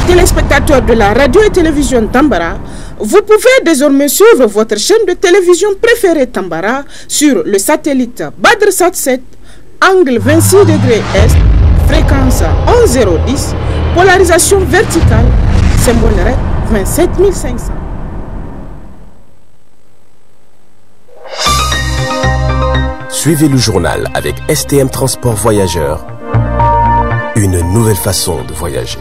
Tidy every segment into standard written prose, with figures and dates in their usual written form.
téléspectateurs de la radio et télévision Tambara, vous pouvez désormais suivre votre chaîne de télévision préférée Tambara sur le satellite Badrsat 7, angle 26 degrés Est, fréquence 11010, polarisation verticale, symbole REC 27500. Suivez le journal avec STM Transport Voyageurs, une nouvelle façon de voyager.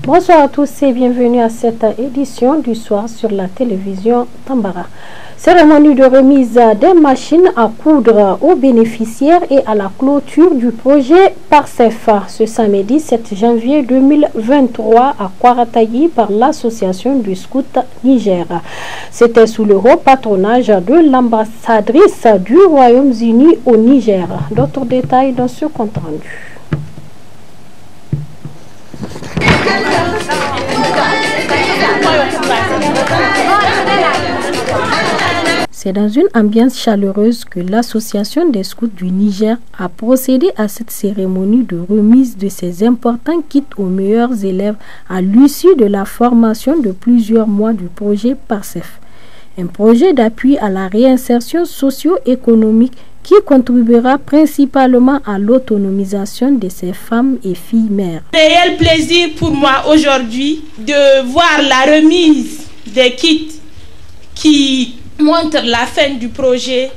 Bonsoir à tous et bienvenue à cette édition du soir sur la télévision Tambara. Cérémonie de remise des machines à coudre aux bénéficiaires et à la clôture du projet Parsef ce samedi 7 janvier 2023 à Kwaratayi par l'association du Scout Niger. C'était sous le haut patronage de l'ambassadrice du Royaume-Uni au Niger. D'autres détails dans ce compte rendu. C'est dans une ambiance chaleureuse que l'association des scouts du Niger a procédé à cette cérémonie de remise de ces importants kits aux meilleurs élèves à l'issue de la formation de plusieurs mois du projet Parsef. Un projet d'appui à la réinsertion socio-économique qui contribuera principalement à l'autonomisation de ces femmes et filles mères. Réel plaisir pour moi aujourd'hui de voir la remise des kits qui montre la fin du projet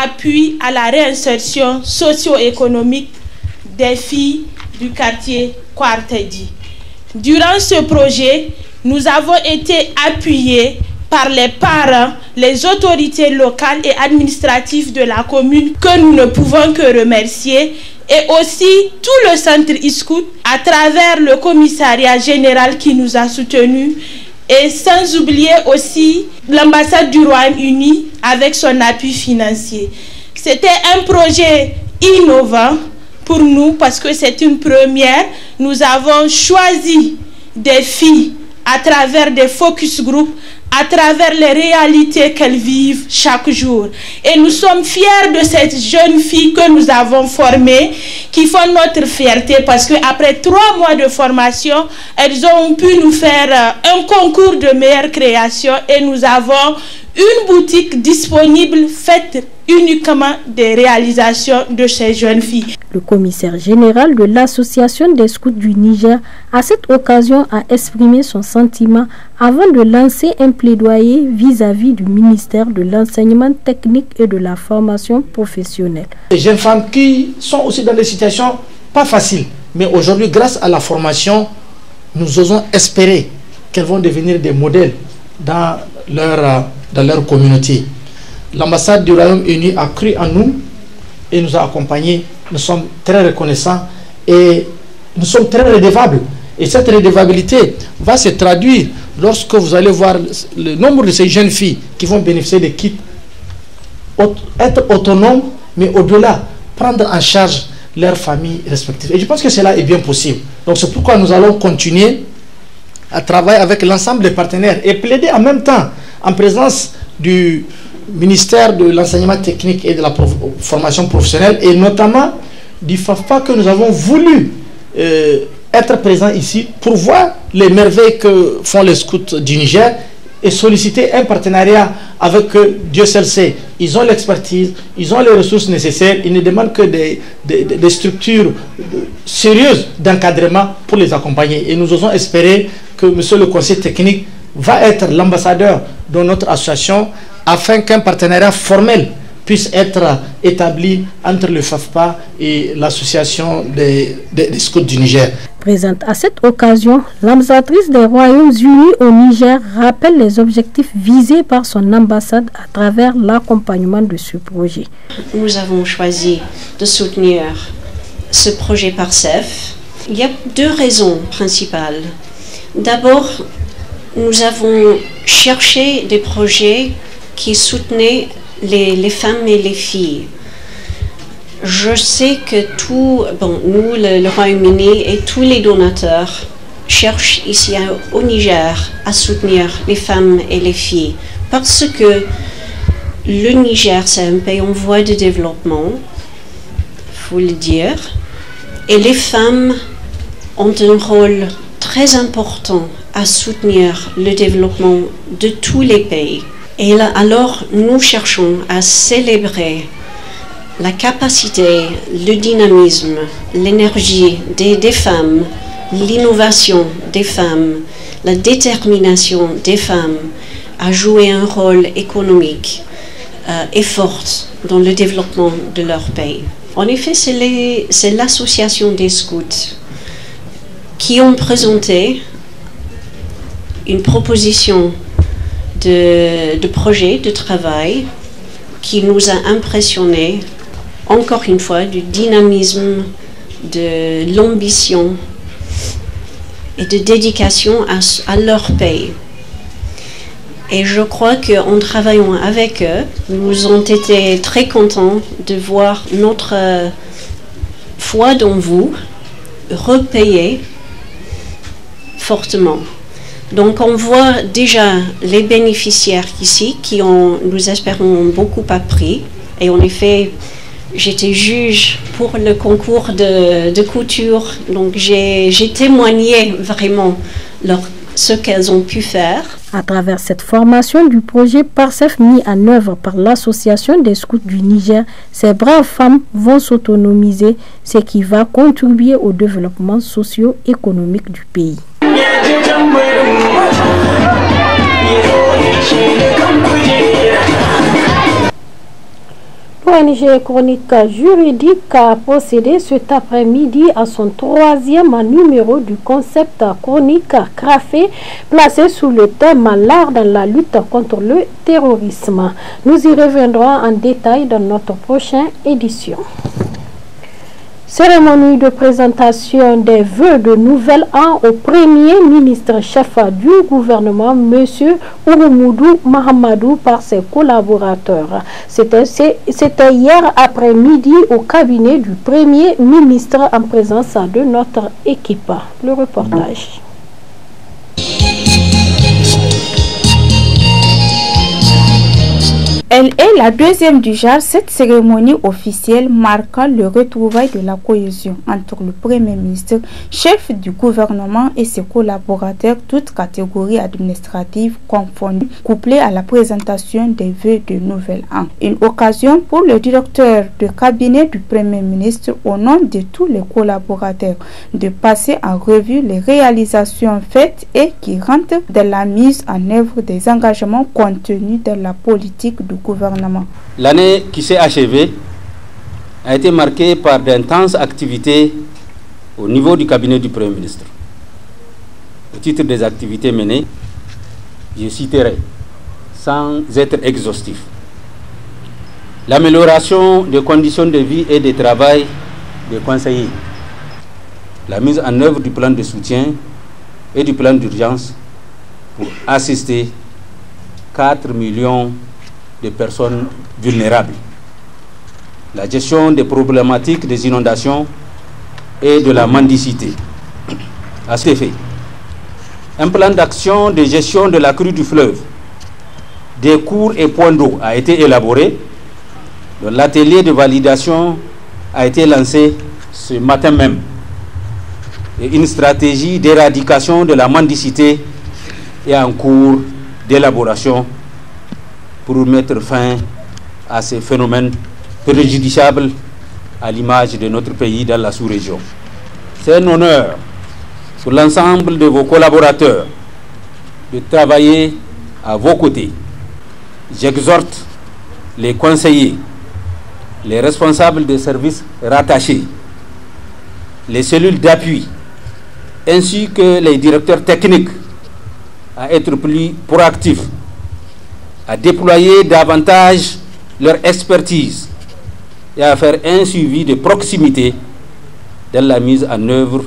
appui à la réinsertion socio-économique des filles du quartier Kwaratayi. Durant ce projet, nous avons été appuyés par les parents, les autorités locales et administratives de la commune que nous ne pouvons que remercier, et aussi tout le centre ISCOUT à travers le commissariat général qui nous a soutenus, et sans oublier aussi l'ambassade du Royaume-Uni avec son appui financier. C'était un projet innovant pour nous parce que c'est une première. Nous avons choisi des filles à travers des focus group, à travers les réalités qu'elles vivent chaque jour. Et nous sommes fiers de cette jeune fille que nous avons formée, qui font notre fierté parce qu'après 3 mois de formation, elles ont pu nous faire un concours de meilleure création et nous avons une boutique disponible faite uniquement des réalisations de ces jeunes filles. Le commissaire général de l'association des scouts du Niger à cette occasion a exprimé son sentiment avant de lancer un plaidoyer vis-à-vis du ministère de l'enseignement technique et de la formation professionnelle. Les jeunes femmes qui sont aussi dans des situations pas faciles, mais aujourd'hui grâce à la formation, nous osons espérer qu'elles vont devenir des modèles dans leur communauté. L'ambassade du Royaume-Uni a cru en nous et nous a accompagnés. Nous sommes très reconnaissants et nous sommes très redevables. Et cette redevabilité va se traduire lorsque vous allez voir le nombre de ces jeunes filles qui vont bénéficier des kits, être autonomes, mais au-delà, prendre en charge leurs familles respectives. Et je pense que cela est bien possible. Donc c'est pourquoi nous allons continuer à travailler avec l'ensemble des partenaires et plaider en même temps en présence du ministère de l'enseignement technique et de la formation professionnelle et notamment du FAFPA que nous avons voulu être présents ici pour voir les merveilles que font les scouts du Niger et solliciter un partenariat avec Dieu seul sait. Ils ont l'expertise, ils ont les ressources nécessaires, ils ne demandent que des structures sérieuses d'encadrement pour les accompagner. Et nous osons espérer que monsieur le conseiller technique va être l'ambassadeur de notre association afin qu'un partenariat formel puisse être établie entre le FAFPA et l'association des scouts du Niger. Présente à cette occasion, l'ambassadrice des Royaumes-Unis au Niger rappelle les objectifs visés par son ambassade à travers l'accompagnement de ce projet. Nous avons choisi de soutenir ce projet PARCEF. Il y a deux raisons principales. D'abord, nous avons cherché des projets qui soutenaient les femmes et les filles. Je sais que nous, le Royaume-Uni et tous les donateurs cherchent ici au Niger à soutenir les femmes et les filles parce que le Niger, c'est un pays en voie de développement, il faut le dire, et les femmes ont un rôle très important à soutenir le développement de tous les pays. Et là, alors, nous cherchons à célébrer la capacité, le dynamisme, l'énergie des femmes, l'innovation des femmes, la détermination des femmes à jouer un rôle économique et fort dans le développement de leur pays. En effet, c'est l'association des scouts qui ont présenté une proposition de projet de travail qui nous a impressionnés, encore une fois, du dynamisme, de l'ambition et de dédication à leur pays. Et je crois qu'en travaillant avec eux, nous avons été très contents de voir notre foi dans vous repayer fortement. Donc on voit déjà les bénéficiaires ici qui ont, nous espérons, beaucoup appris. Et en effet, j'étais juge pour le concours de couture, donc j'ai témoigné vraiment ce qu'elles ont pu faire. À travers cette formation du projet PARCEF mis en œuvre par l'Association des scouts du Niger, ces braves femmes vont s'autonomiser, ce qui va contribuer au développement socio-économique du pays. L'ONG Chronique Juridique a procédé cet après-midi à son 3e numéro du concept chronique CRAFE, placé sous le thème l'art dans la lutte contre le terrorisme. Nous y reviendrons en détail dans notre prochaine édition. Cérémonie de présentation des vœux de nouvel an au premier ministre chef du gouvernement, M. Ouroumodou Mahamadou, par ses collaborateurs. C'était hier après-midi au cabinet du premier ministre en présence de notre équipe. Le reportage. Elle est la deuxième du genre. Cette cérémonie officielle marquant le retrouvail de la cohésion entre le Premier ministre, chef du gouvernement et ses collaborateurs, toutes catégories administratives confondues, couplée à la présentation des vœux de nouvel an. Une occasion pour le directeur de cabinet du Premier ministre, au nom de tous les collaborateurs, de passer en revue les réalisations faites et qui rentrent dans la mise en œuvre des engagements contenus dans la politique du gouvernement. L'année qui s'est achevée a été marquée par d'intenses activités au niveau du cabinet du Premier ministre. Au titre des activités menées, je citerai, sans être exhaustif, l'amélioration des conditions de vie et de travail des conseillers, la mise en œuvre du plan de soutien et du plan d'urgence pour assister 4 millions de personnes vulnérables, la gestion des problématiques des inondations et de la mendicité. À cet effet, un plan d'action de gestion de la crue du fleuve, des cours et points d'eau a été élaboré. L'atelier de validation a été lancé ce matin même. Et une stratégie d'éradication de la mendicité est en cours d'élaboration pour mettre fin à ces phénomènes préjudiciables à l'image de notre pays dans la sous-région. C'est un honneur pour l'ensemble de vos collaborateurs de travailler à vos côtés. J'exhorte les conseillers les responsables des services rattachés, les cellules d'appui, ainsi que les directeurs techniques à être plus proactifs, à déployer davantage leur expertise et à faire un suivi de proximité dans la mise en œuvre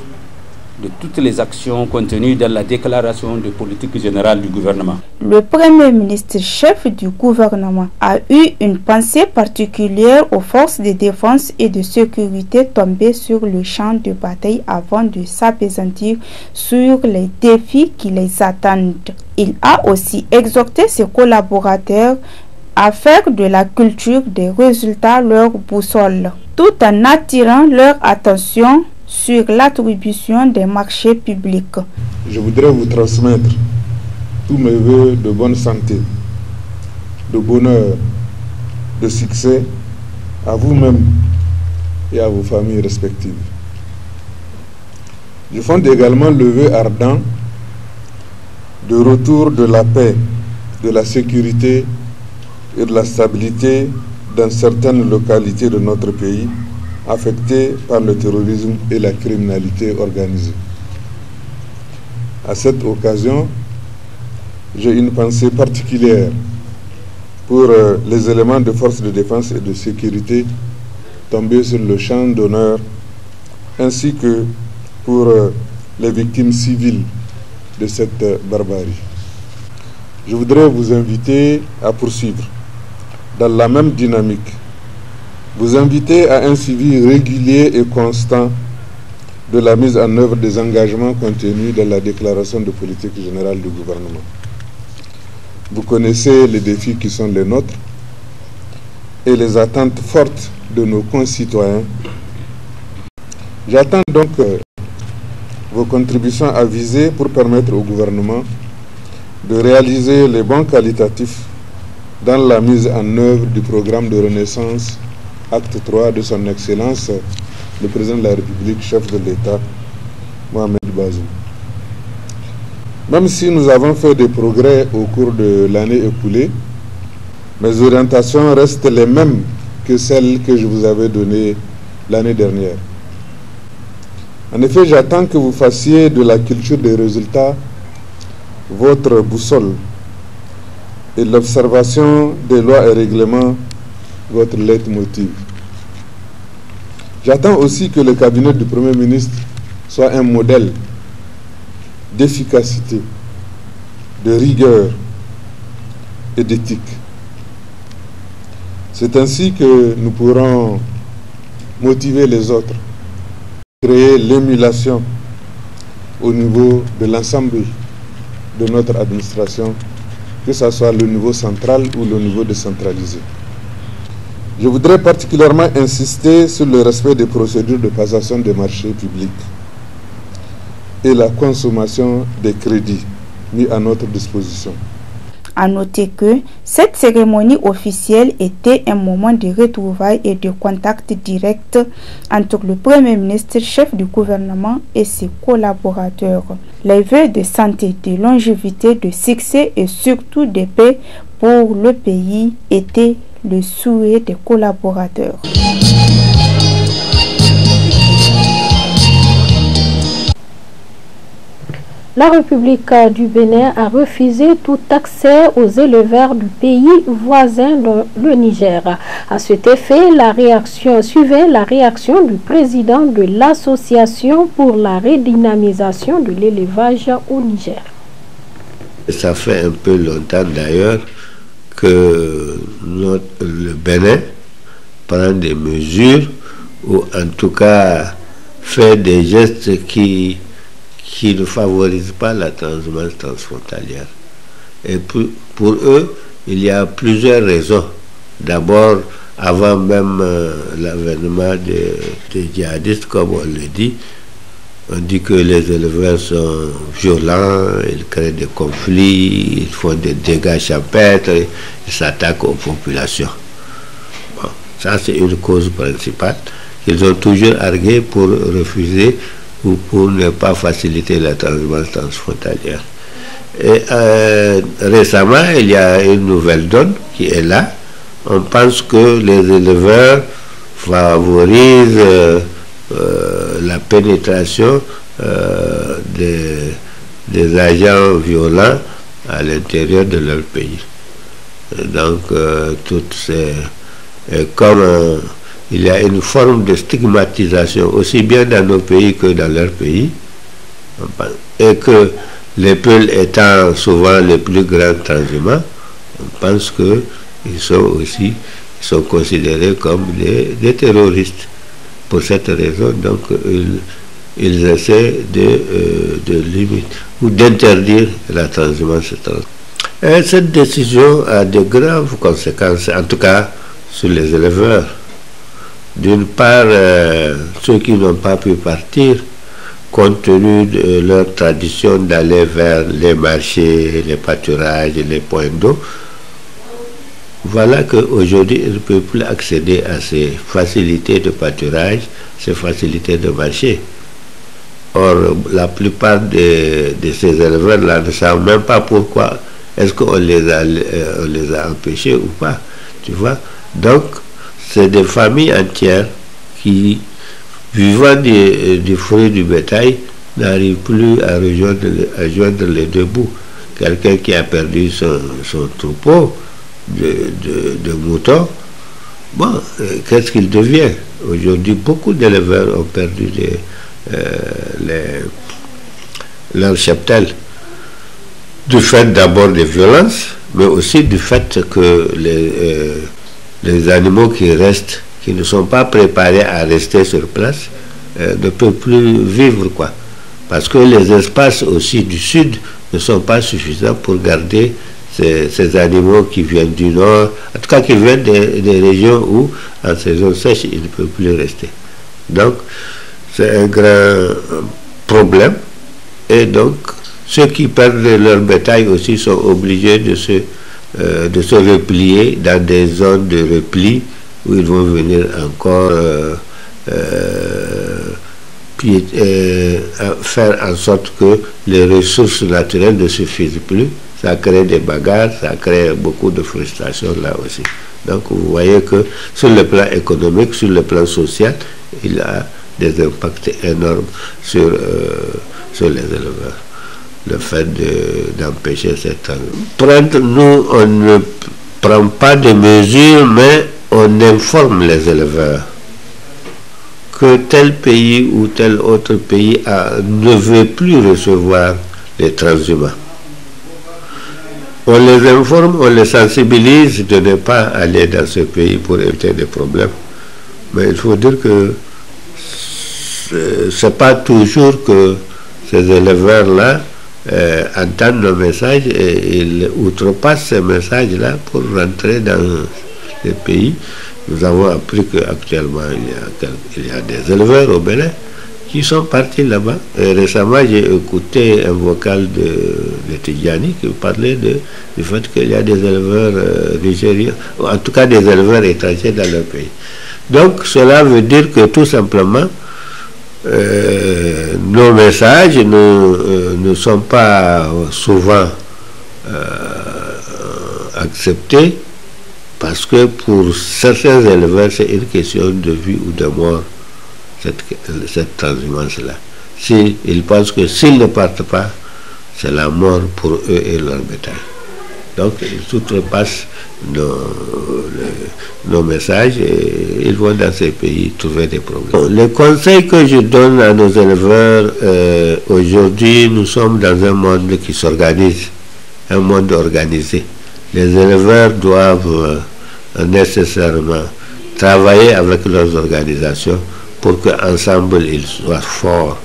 de toutes les actions contenues dans la déclaration de politique générale du gouvernement. Le Premier ministre chef du gouvernement a eu une pensée particulière aux forces de défense et de sécurité tombées sur le champ de bataille avant de s'appesantir sur les défis qui les attendent. Il a aussi exhorté ses collaborateurs à faire de la culture des résultats leur boussole, tout en attirant leur attention sur l'attribution des marchés publics. Je voudrais vous transmettre tous mes voeux de bonne santé, de bonheur, de succès à vous-même et à vos familles respectives. Je fonde également le vœu ardent de retour de la paix, de la sécurité et de la stabilité dans certaines localités de notre pays affectées par le terrorisme et la criminalité organisée. À cette occasion, j'ai une pensée particulière pour les éléments de forces de défense et de sécurité tombés sur le champ d'honneur, ainsi que pour les victimes civiles de cette barbarie. Je voudrais vous inviter à poursuivre dans la même dynamique, vous inviter à un suivi régulier et constant de la mise en œuvre des engagements contenus dans la déclaration de politique générale du gouvernement. Vous connaissez les défis qui sont les nôtres et les attentes fortes de nos concitoyens. J'attends donc vos contributions avisées pour permettre au gouvernement de réaliser les bons qualitatifs dans la mise en œuvre du programme de renaissance acte 3 de son Excellence, le président de la République, chef de l'État, Mohamed Bazoum. Même si nous avons fait des progrès au cours de l'année écoulée, mes orientations restent les mêmes que celles que je vous avais données l'année dernière. En effet, j'attends que vous fassiez de la culture des résultats votre boussole et l'observation des lois et règlements votre leitmotiv. J'attends aussi que le cabinet du Premier ministre soit un modèle d'efficacité, de rigueur et d'éthique. C'est ainsi que nous pourrons motiver les autres, créer l'émulation au niveau de l'ensemble de notre administration, que ce soit le niveau central ou le niveau décentralisé. Je voudrais particulièrement insister sur le respect des procédures de passation des marchés publics et la consommation des crédits mis à notre disposition. À noter que cette cérémonie officielle était un moment de retrouvailles et de contact direct entre le Premier ministre, chef du gouvernement, et ses collaborateurs. Les vœux de santé, de longévité, de succès et surtout de paix pour le pays étaient le souhait des collaborateurs. La République du Bénin a refusé tout accès aux éleveurs du pays voisin, le Niger. À cet effet, suivait la réaction du président de l'Association pour la redynamisation de l'élevage au Niger. Ça fait un peu longtemps d'ailleurs que le Bénin prend des mesures ou en tout cas fait des gestes qui ne favorisent pas la transhumance transfrontalière. Et pour eux, il y a plusieurs raisons. D'abord, avant même l'avènement des djihadistes, comme on le dit, on dit que les éleveurs sont violents, ils créent des conflits, ils font des dégâts champêtres, ils s'attaquent aux populations. Bon, ça c'est une cause principale qu'ils ont toujours argué pour refuser ou pour ne pas faciliter la transhumance transfrontalière. Et récemment, il y a une nouvelle donne qui est là. On pense que les éleveurs favorise la pénétration des agents violents à l'intérieur de leur pays. Donc, comme il y a une forme de stigmatisation aussi bien dans nos pays que dans leur pays, et que les Peuls étant souvent les plus grands transhumants, on pense qu'ils sont considérés comme des terroristes. Pour cette raison, donc, ils essaient de limiter ou d'interdire la transhumance. Et cette décision a de graves conséquences, en tout cas sur les éleveurs. D'une part, ceux qui n'ont pas pu partir, compte tenu de leur tradition d'aller vers les marchés, les pâturages, les points d'eau, voilà qu'aujourd'hui, ils ne peuvent plus accéder à ces facilités de pâturage, ces facilités de marché. Or, la plupart de ces éleveurs-là ne savent même pas pourquoi. Est-ce qu'on les a empêchés ou pas, tu vois? Donc, c'est des familles entières qui, vivant du fruit du bétail, n'arrivent plus à joindre les deux bouts. Quelqu'un qui a perdu son troupeau de moutons, bon, qu'est-ce qu'il devient? Aujourd'hui, beaucoup d'éleveurs ont perdu leur cheptel, du fait d'abord des violences, mais aussi du fait que les animaux qui restent, qui ne sont pas préparés à rester sur place, ne peuvent plus vivre, quoi. Parce que les espaces aussi du sud ne sont pas suffisants pour garder ces animaux qui viennent du nord, en tout cas qui viennent des régions où, en saison sèche, ils ne peuvent plus rester. Donc, c'est un grand problème. Et donc, ceux qui perdent leur bétail aussi sont obligés de se replier dans des zones de repli où ils vont venir encore faire en sorte que les ressources naturelles ne suffisent plus. Ça crée des bagarres, ça crée beaucoup de frustration là aussi. Donc vous voyez que sur le plan économique, sur le plan social, il a des impacts énormes sur les éleveurs. Le fait d'empêcher cette... Nous, on ne prend pas de mesures, mais on informe les éleveurs que tel pays ou tel autre pays ne veut plus recevoir les transhumants. On les informe, on les sensibilise de ne pas aller dans ce pays pour éviter des problèmes. Mais il faut dire que ce n'est pas toujours que ces éleveurs-là entendent nos messages et ils outrepassent ces messages-là pour rentrer dans les pays. Nous avons appris qu'actuellement, il y a des éleveurs au Bénin qui sont partis là-bas. Récemment, j'ai écouté un vocal de Tidjani qui parlait du fait qu'il y a des éleveurs nigériens, en tout cas des éleveurs étrangers dans leur pays. Donc, cela veut dire que tout simplement, nos messages ne sont pas souvent acceptés parce que pour certains éleveurs, c'est une question de vie ou de mort, cette transhumance-là. Ils pensent que s'ils ne partent pas, c'est la mort pour eux et leur bétail. Donc, ils outrepassent nos messages et ils vont dans ces pays trouver des problèmes. Le conseil que je donne à nos éleveurs, aujourd'hui, nous sommes dans un monde qui s'organise, un monde organisé. Les éleveurs doivent nécessairement travailler avec leurs organisations pour qu'ensemble ils soient forts.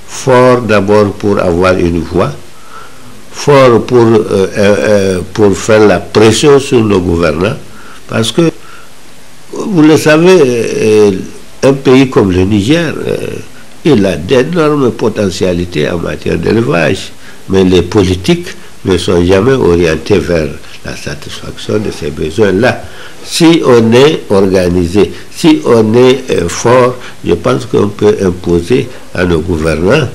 Forts d'abord pour avoir une voix, fort pour faire la pression sur nos gouvernants, parce que, vous le savez, un pays comme le Niger, il a d'énormes potentialités en matière d'élevage, mais les politiques ne sont jamais orientés vers la satisfaction de ces besoins-là. Si on est organisé, si on est fort, je pense qu'on peut imposer à nos gouvernants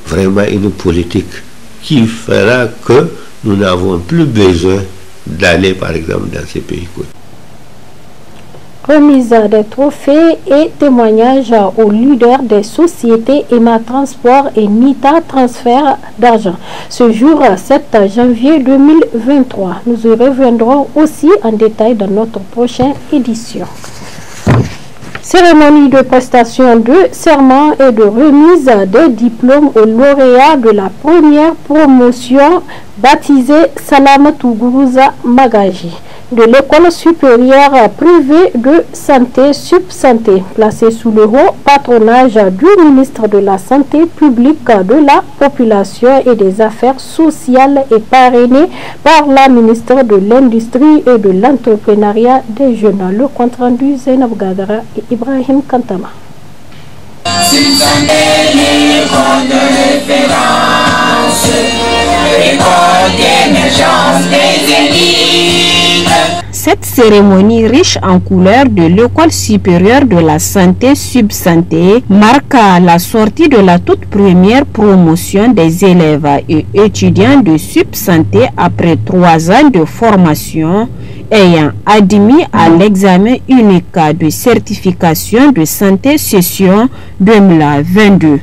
vraiment une politique qui fera que nous n'avons plus besoin d'aller, par exemple, dans ces pays. remise des trophées et témoignages aux leaders des sociétés EMA Transport et NITA Transfert d'argent. Ce jour 7 janvier 2023. Nous y reviendrons aussi en détail dans notre prochaine édition. Cérémonie de prestation de serment et de remise des diplômes aux lauréats de la première promotion baptisée Salamatou Gourouza Magaji de l'école supérieure privée de santé Subsanté, placée sous le haut patronage du ministre de la Santé publique, de la Population et des Affaires sociales et parrainée par la ministre de l'Industrie et de l'Entrepreneuriat des Jeunes. Le compte rendu Zainab Gagara et Ibrahim Kantama. Cette cérémonie riche en couleurs de l'école supérieure de la santé Subsanté marque la sortie de la toute première promotion des élèves et étudiants de Subsanté après 3 ans de formation ayant admis à l'examen unique de certification de santé session 2022.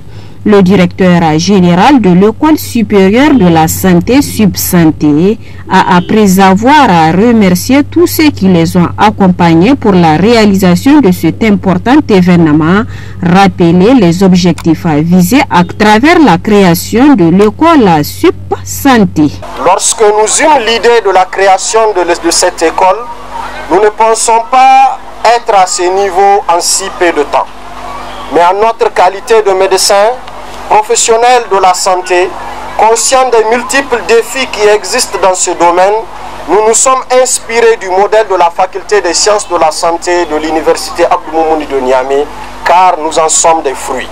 Le directeur général de l'école supérieure de la santé Subsanté a, après avoir remercié tous ceux qui les ont accompagnés pour la réalisation de cet important événement, rappelé les objectifs visés à travers la création de l'école Subsanté. Lorsque nous eûmes l'idée de la création de cette école, nous ne pensons pas être à ce niveau en si peu de temps. Mais en notre qualité de médecin, professionnels de la santé, conscients des multiples défis qui existent dans ce domaine, nous nous sommes inspirés du modèle de la faculté des sciences de la santé de l'université Abdou Moumouni de Niamey, car nous en sommes des fruits.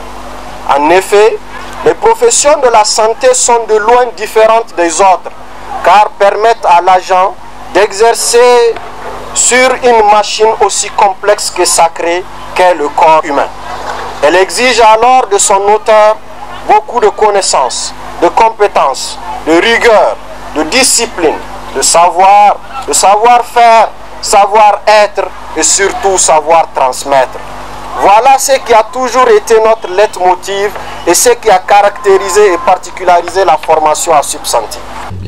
En effet, les professions de la santé sont de loin différentes des autres, car permettent à l'agent d'exercer sur une machine aussi complexe que sacrée qu'est le corps humain. Elle exige alors de son auteur beaucoup de connaissances, de compétences, de rigueur, de discipline, de savoir-faire, savoir-être et surtout savoir transmettre. Voilà ce qui a toujours été notre leitmotiv et ce qui a caractérisé et particularisé la formation à Subsanté.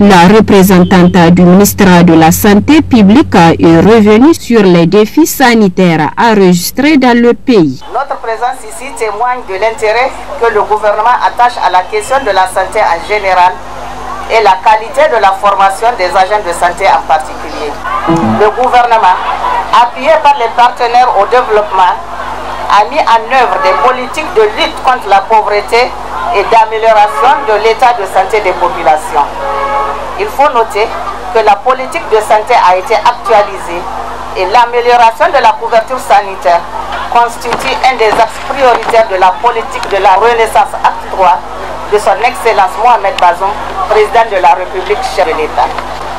La représentante du ministère de la Santé publique est revenue sur les défis sanitaires enregistrés dans le pays. Notre présence ici témoigne de l'intérêt que le gouvernement attache à la question de la santé en général et la qualité de la formation des agents de santé en particulier. Le gouvernement, appuyé par les partenaires au développement, a mis en œuvre des politiques de lutte contre la pauvreté et d'amélioration de l'état de santé des populations. Il faut noter que la politique de santé a été actualisée et l'amélioration de la couverture sanitaire constitue un des axes prioritaires de la politique de la Renaissance Acte 3 de son Excellence Mohamed Bazoum, président de la République, chef de l'État.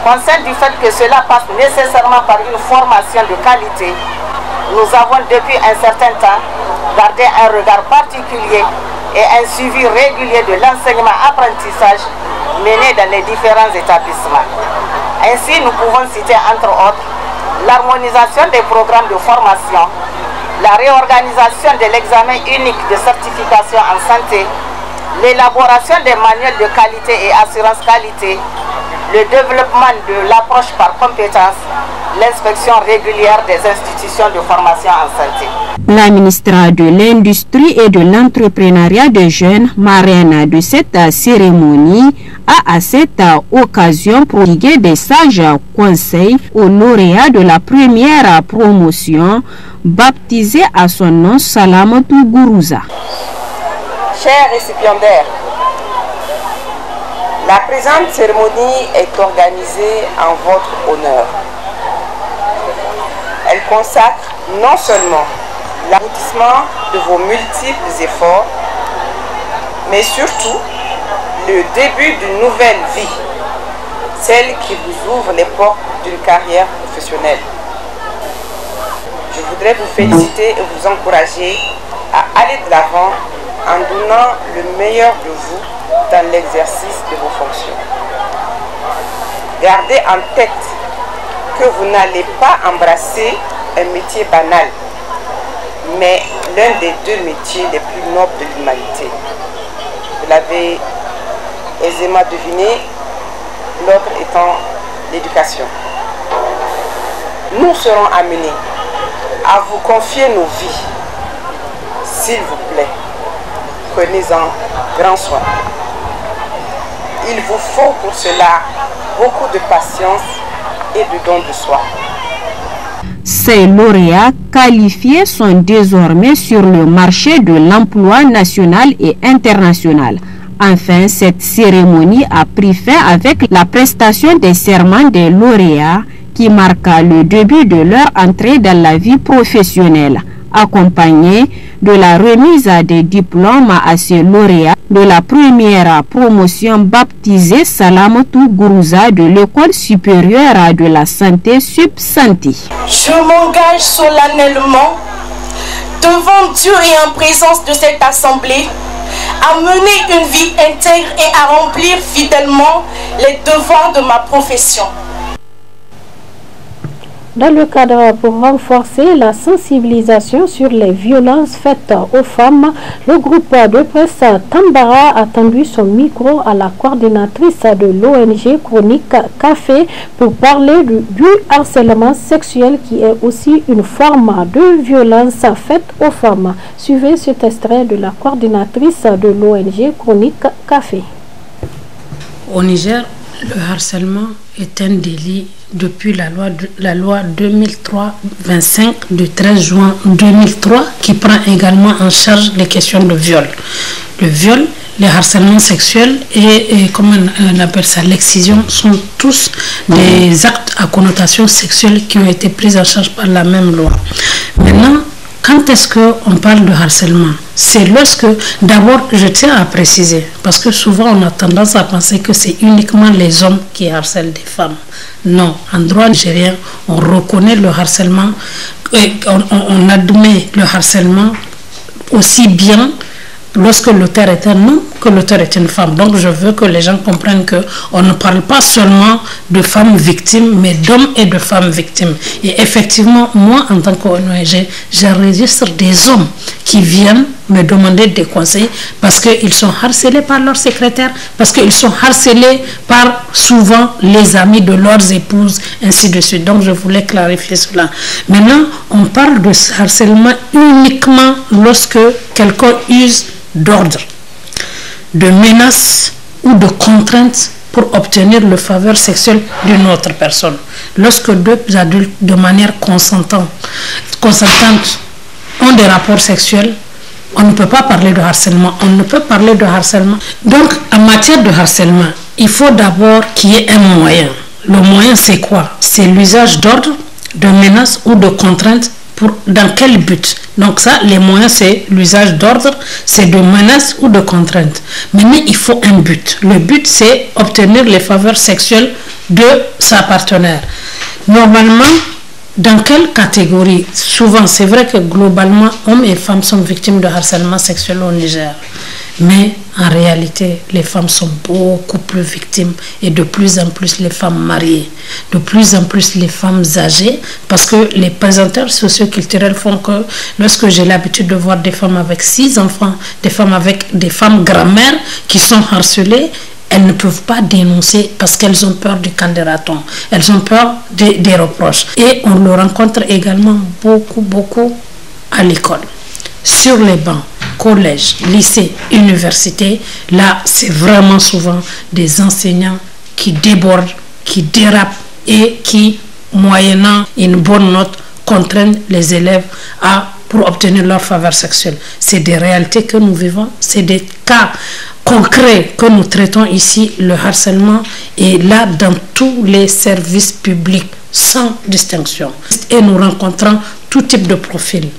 Conscient du fait que cela passe nécessairement par une formation de qualité, nous avons depuis un certain temps gardé un regard particulier et un suivi régulier de l'enseignement-apprentissage mené dans les différents établissements. Ainsi, nous pouvons citer entre autres l'harmonisation des programmes de formation, la réorganisation de l'examen unique de certification en santé, l'élaboration des manuels de qualité et assurance qualité, le développement de l'approche par compétences, l'inspection régulière des institutions de formation en santé. La ministre de l'Industrie et de l'Entrepreneuriat des Jeunes, marraine de cette cérémonie, a à cette occasion prodigué des sages conseils aux lauréats de la première promotion, baptisée à son nom Salamatou Gourouza. Chers récipiendaires, la présente cérémonie est organisée en votre honneur. Elle consacre non seulement l'aboutissement de vos multiples efforts, mais surtout le début d'une nouvelle vie, celle qui vous ouvre les portes d'une carrière professionnelle. Je voudrais vous féliciter et vous encourager à aller de l'avant en donnant le meilleur de vous dans l'exercice de vos fonctions. Gardez en tête que vous n'allez pas embrasser un métier banal, mais l'un des deux métiers les plus nobles de l'humanité. Vous l'avez aisément deviné, l'autre étant l'éducation. Nous serons amenés à vous confier nos vies. S'il vous plaît, prenez-en grand soin. Il vous faut pour cela beaucoup de patience et de don de soi. Ces lauréats qualifiés sont désormais sur le marché de l'emploi national et international. Enfin, cette cérémonie a pris fin avec la prestation des serments des lauréats qui marqua le début de leur entrée dans la vie professionnelle, accompagné de la remise des diplômes à ces lauréats de la première promotion baptisée Salamatou Gourouza de l'école supérieure de la santé Sub-Santé. Je m'engage solennellement devant Dieu et en présence de cette assemblée à mener une vie intègre et à remplir fidèlement les devoirs de ma profession. Dans le cadre pour renforcer la sensibilisation sur les violences faites aux femmes, le groupe de presse Tambara a tendu son micro à la coordinatrice de l'ONG Chronique Café pour parler du harcèlement sexuel qui est aussi une forme de violence faite aux femmes. Suivez cet extrait de la coordinatrice de l'ONG Chronique Café. Au Niger, le harcèlement est un délit depuis la loi 2003-25 du 13 juin 2003 qui prend également en charge les questions de viol. Le viol, les harcèlements sexuels et comment on appelle ça, l'excision sont tous des actes à connotation sexuelle qui ont été pris en charge par la même loi. Maintenant, quand est-ce qu'on parle de harcèlement? C'est lorsque, d'abord, je tiens à préciser, parce que souvent on a tendance à penser que c'est uniquement les hommes qui harcèlent des femmes. Non, en droit nigérien, on reconnaît le harcèlement, on admet le harcèlement aussi bien lorsque l'auteur est un homme que l'auteur est une femme. Donc je veux que les gens comprennent qu'on ne parle pas seulement de femmes victimes, mais d'hommes et de femmes victimes. Et effectivement, moi en tant qu'ONG, j'enregistre des hommes qui viennent me demander des conseils parce qu'ils sont harcelés par leurs secrétaires, parce qu'ils sont harcelés par souvent les amis de leurs épouses, ainsi de suite. Donc je voulais clarifier cela. Maintenant, on parle de harcèlement uniquement lorsque quelqu'un use d'ordre, de menaces ou de contraintes pour obtenir le faveur sexuelle d'une autre personne. Lorsque deux adultes de manière consentante ont des rapports sexuels, on ne peut pas parler de harcèlement. On ne peut parler de harcèlement. Donc, en matière de harcèlement, il faut d'abord qu'il y ait un moyen. Le moyen, c'est quoi? C'est l'usage d'ordre, de menaces ou de contraintes. Dans quel but? Donc ça, les moyens, c'est l'usage d'ordre, c'est de menaces ou de contraintes. Maintenant, il faut un but. Le but, c'est obtenir les faveurs sexuelles de sa partenaire. Normalement, dans quelle catégorie? Souvent, c'est vrai que globalement, hommes et femmes sont victimes de harcèlement sexuel au Niger. Mais en réalité, les femmes sont beaucoup plus victimes et de plus en plus les femmes mariées, de plus en plus les femmes âgées, parce que les présenteurs socioculturels font que lorsque j'ai l'habitude de voir des femmes avec 6 enfants, des femmes grand-mères qui sont harcelées, elles ne peuvent pas dénoncer parce qu'elles ont peur du camp des ratons, elles ont peur des reproches. Et on le rencontre également beaucoup à l'école, sur les bancs, collège, lycée, université. Là, c'est vraiment souvent des enseignants qui débordent, qui dérapent et qui, moyennant une bonne note, contraignent les élèves pour obtenir leur faveur sexuelle. C'est des réalités que nous vivons, c'est des cas concrets que nous traitons ici. Le harcèlement est là dans tous les services publics, sans distinction. Et nous rencontrons tout type de profil.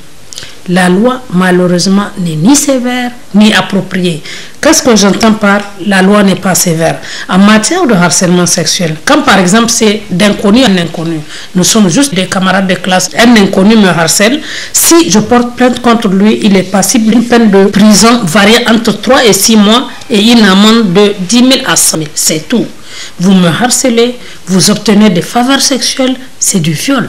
La loi, malheureusement, n'est ni sévère ni appropriée. Qu'est-ce que j'entends par la loi n'est pas sévère? En matière de harcèlement sexuel, quand par exemple c'est d'inconnu à un inconnu, nous sommes juste des camarades de classe, un inconnu me harcèle, si je porte plainte contre lui, il est passible d'une peine de prison variant entre 3 et 6 mois et une amende de 10 000 à 100 000. C'est tout. Vous me harcelez, vous obtenez des faveurs sexuelles, c'est du viol.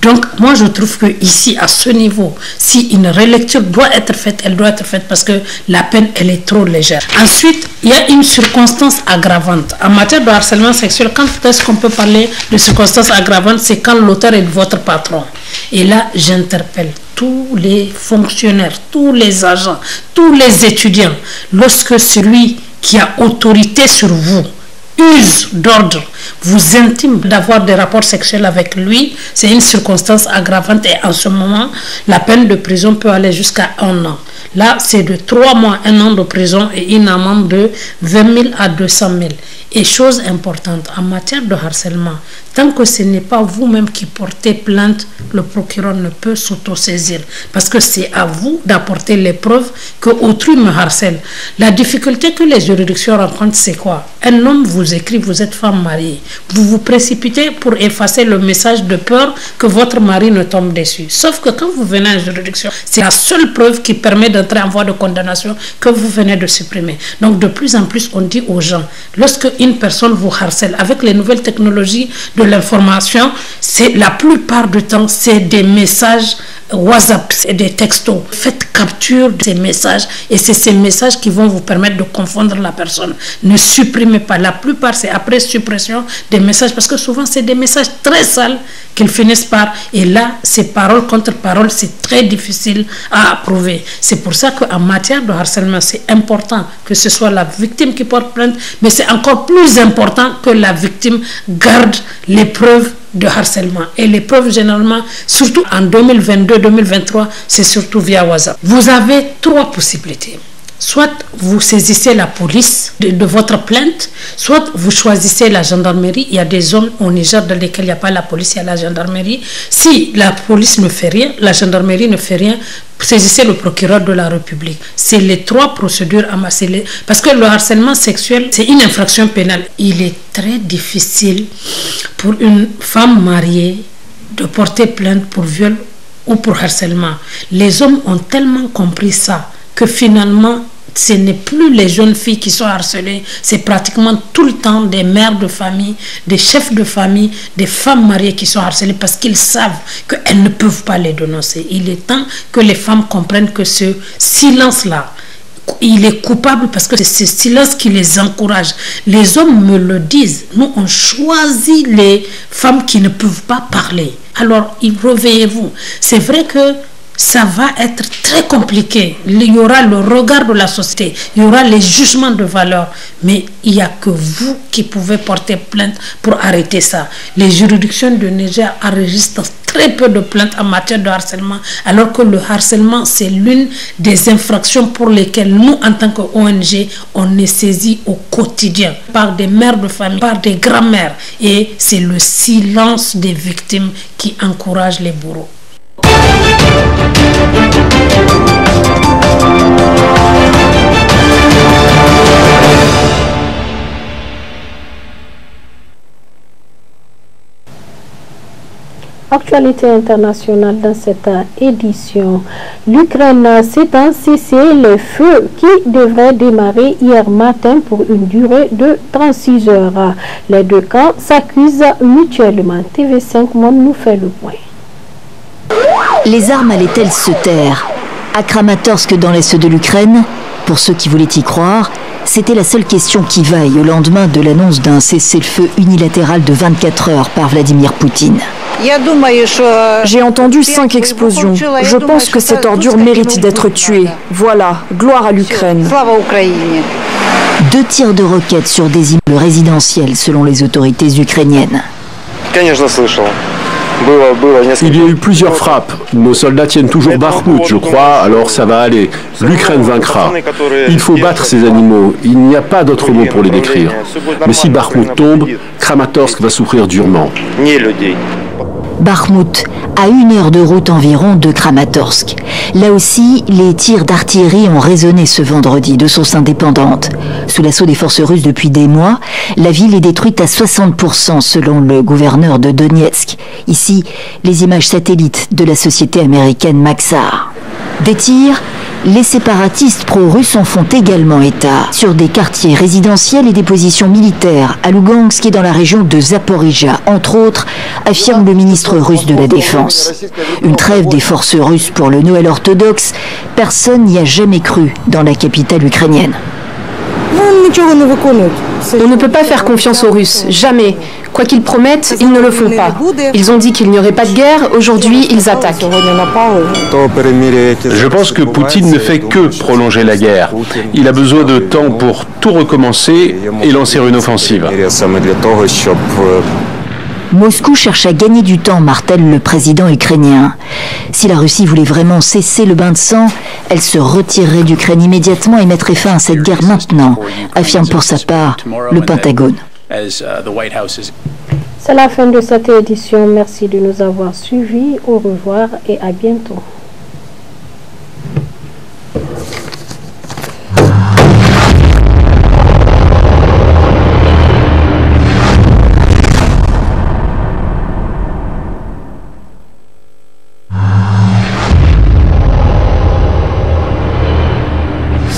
Donc, moi, je trouve que ici, à ce niveau, si une relecture doit être faite, elle doit être faite parce que la peine, elle est trop légère. Ensuite, il y a une circonstance aggravante. En matière de harcèlement sexuel, quand est-ce qu'on peut parler de circonstance aggravante? C'est quand l'auteur est votre patron. Et là, j'interpelle tous les fonctionnaires, tous les agents, tous les étudiants. Lorsque celui qui a autorité sur vous use d'ordre, vous intime d'avoir des rapports sexuels avec lui, c'est une circonstance aggravante et en ce moment, la peine de prison peut aller jusqu'à 1 an. Là, c'est de 3 mois, 1 an de prison et une amende de 20 000 à 200 000. Et chose importante, en matière de harcèlement, tant que ce n'est pas vous-même qui portez plainte, le procureur ne peut s'autosaisir. Parce que c'est à vous d'apporter les preuves que autrui me harcèle. La difficulté que les juridictions rencontrent, c'est quoi? Un homme vous écrit, vous êtes femme mariée. Vous vous précipitez pour effacer le message de peur que votre mari ne tombe dessus. Sauf que quand vous venez en juridiction, c'est la seule preuve qui permet d'entrer en voie de condamnation que vous venez de supprimer. Donc de plus en plus, on dit aux gens, lorsque une personne vous harcèle, avec les nouvelles technologies de l'information, c'est la plupart du temps, c'est des messages WhatsApp, c'est des textos. Faites capture de ces messages et c'est ces messages qui vont vous permettre de confondre la personne. Ne supprimez pas. La plupart, c'est après suppression des messages parce que souvent, c'est des messages très sales qu'ils finissent par. Et là, c'est parole contre parole, c'est très difficile à approuver. C'est pour ça qu'en matière de harcèlement, c'est important que ce soit la victime qui porte plainte, mais c'est encore plus important que la victime garde les preuves de harcèlement. Et les preuves, généralement, surtout en 2022-2023, c'est surtout via WhatsApp. Vous avez 3 possibilités. Soit vous saisissez la police de votre plainte, soit vous choisissez la gendarmerie. Il y a des zones au Niger dans lesquelles il n'y a pas la police, il y a la gendarmerie. Si la police ne fait rien, la gendarmerie ne fait rien, saisissez le procureur de la République. C'est les 3 procédures à masser. Parce que le harcèlement sexuel, c'est une infraction pénale. Il est très difficile pour une femme mariée de porter plainte pour viol ou pour harcèlement. Les hommes ont tellement compris ça que finalement, ce n'est plus les jeunes filles qui sont harcelées, c'est pratiquement tout le temps des mères de famille, des chefs de famille, des femmes mariées qui sont harcelées parce qu'ils savent qu'elles ne peuvent pas les dénoncer. Il est temps que les femmes comprennent que ce silence-là, il est coupable parce que c'est ce silence qui les encourage. Les hommes me le disent. Nous, on choisit les femmes qui ne peuvent pas parler. Alors, réveillez-vous. C'est vrai que ça va être très compliqué. Il y aura le regard de la société, il y aura les jugements de valeur, mais il n'y a que vous qui pouvez porter plainte pour arrêter ça. Les juridictions de Niger enregistrent très peu de plaintes en matière de harcèlement, alors que le harcèlement, c'est l'une des infractions pour lesquelles nous, en tant qu'ONG, on est saisi au quotidien par des mères de famille, par des grands-mères. Et c'est le silence des victimes qui encourage les bourreaux. Actualité internationale dans cette édition. L'Ukraine s'étend cesser les feux qui devraient démarrer hier matin pour une durée de 36 heures. Les 2 camps s'accusent mutuellement. TV5 Monde nous fait le point. Les armes allaient-elles se taire? À Kramatorsk, dans l'est de l'Ukraine, pour ceux qui voulaient y croire, c'était la seule question qui vaille au lendemain de l'annonce d'un cessez-le-feu unilatéral de 24 heures par Vladimir Poutine. J'ai entendu 5 explosions. Je pense que cette ordure mérite d'être tuée. Voilà, gloire à l'Ukraine. 2 tirs de roquettes sur des immeubles résidentiels selon les autorités ukrainiennes. Il y a eu plusieurs frappes. Nos soldats tiennent toujours Bakhmout, je crois, alors ça va aller. L'Ukraine vaincra. Il faut battre ces animaux. Il n'y a pas d'autre mot pour les décrire. Mais si Bakhmout tombe, Kramatorsk va souffrir durement. Bakhmout, à 1 heure de route environ de Kramatorsk. Là aussi, les tirs d'artillerie ont résonné ce vendredi de sources indépendantes. Sous l'assaut des forces russes depuis des mois, la ville est détruite à 60% selon le gouverneur de Donetsk. Ici, les images satellites de la société américaine Maxar. Des tirs Les séparatistes pro-russes en font également état sur des quartiers résidentiels et des positions militaires à Lugansk et dans la région de Zaporizhia, entre autres, affirme le ministre russe de la Défense. Une trêve des forces russes pour le Noël orthodoxe, personne n'y a jamais cru dans la capitale ukrainienne. On ne peut pas faire confiance aux Russes, jamais. Quoi qu'ils promettent, ils ne le font pas. Ils ont dit qu'il n'y aurait pas de guerre, aujourd'hui ils attaquent. Je pense que Poutine ne fait que prolonger la guerre. Il a besoin de temps pour tout recommencer et lancer une offensive. Moscou cherche à gagner du temps, martèle le président ukrainien. Si la Russie voulait vraiment cesser le bain de sang, elle se retirerait d'Ukraine immédiatement et mettrait fin à cette guerre maintenant, affirme pour sa part le Pentagone. C'est la fin de cette édition. Merci de nous avoir suivis. Au revoir et à bientôt.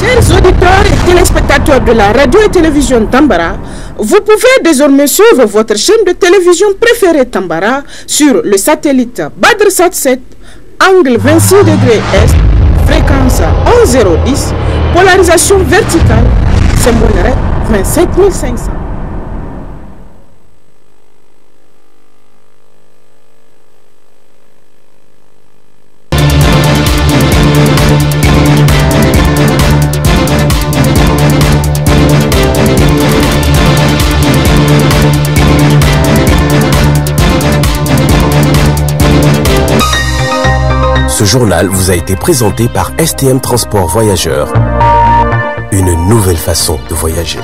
Chers auditeurs et téléspectateurs de la radio et télévision Tambara, vous pouvez désormais suivre votre chaîne de télévision préférée Tambara sur le satellite BadrSat 7, angle 26 degrés Est, fréquence 11010, polarisation verticale, symbole REC 27500. Ce journal vous a été présenté par STM Transport Voyageurs. Une nouvelle façon de voyager.